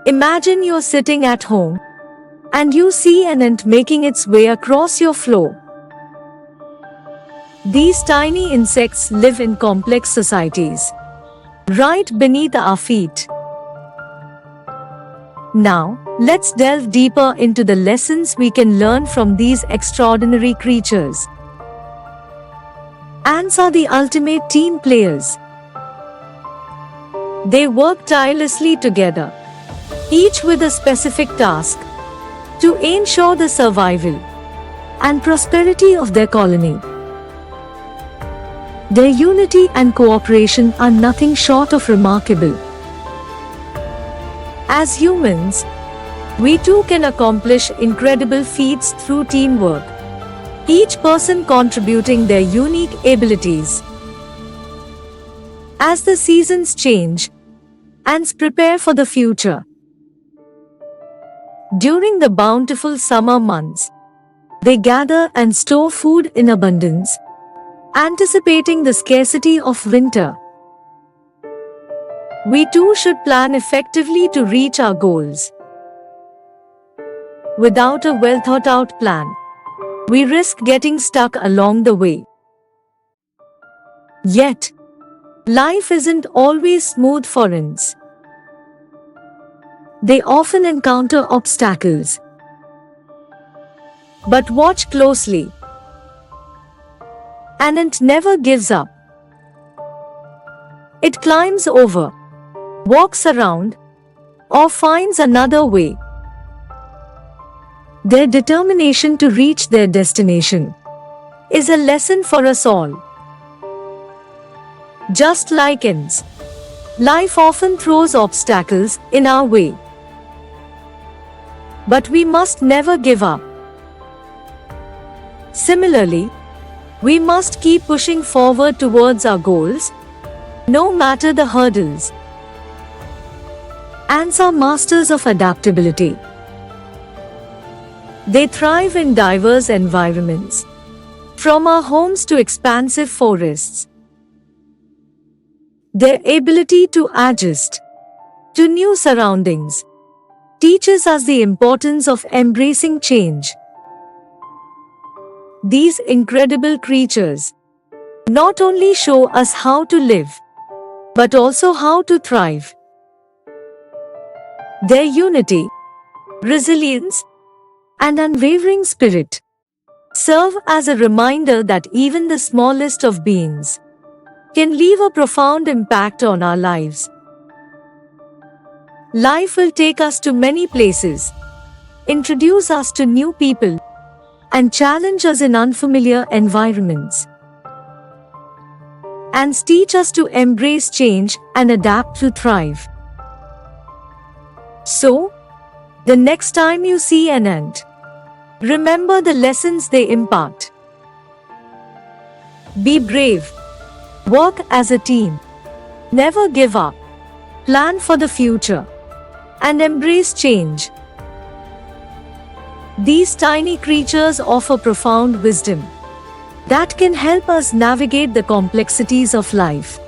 Imagine you're sitting at home and you see an ant making its way across your floor. These tiny insects live in complex societies, right beneath our feet. Now, let's delve deeper into the lessons we can learn from these extraordinary creatures. Ants are the ultimate team players. They work tirelessly together, each with a specific task, to ensure the survival and prosperity of their colony. Their unity and cooperation are nothing short of remarkable. As humans, we too can accomplish incredible feats through teamwork, each person contributing their unique abilities. As the seasons change, ants prepare for the future. During the bountiful summer months, they gather and store food in abundance, anticipating the scarcity of winter. We too should plan effectively to reach our goals. Without a well-thought-out plan, we risk getting stuck along the way. Yet, life isn't always smooth for ants. They often encounter obstacles. But watch closely. An ant never gives up. It climbs over, walks around, or finds another way. Their determination to reach their destination is a lesson for us all. Just like ants, life often throws obstacles in our way. But we must never give up. Similarly, we must keep pushing forward towards our goals, no matter the hurdles. Ants are masters of adaptability. They thrive in diverse environments, from our homes to expansive forests. Their ability to adjust to new surroundings teaches us the importance of embracing change. These incredible creatures not only show us how to live, but also how to thrive. Their unity, resilience, and unwavering spirit serve as a reminder that even the smallest of beings can leave a profound impact on our lives. Life will take us to many places, introduce us to new people, and challenge us in unfamiliar environments. Ants teach us to embrace change and adapt to thrive. So, the next time you see an ant, remember the lessons they impart. Be brave, work as a team, never give up, plan for the future, and embrace change. These tiny creatures offer profound wisdom that can help us navigate the complexities of life.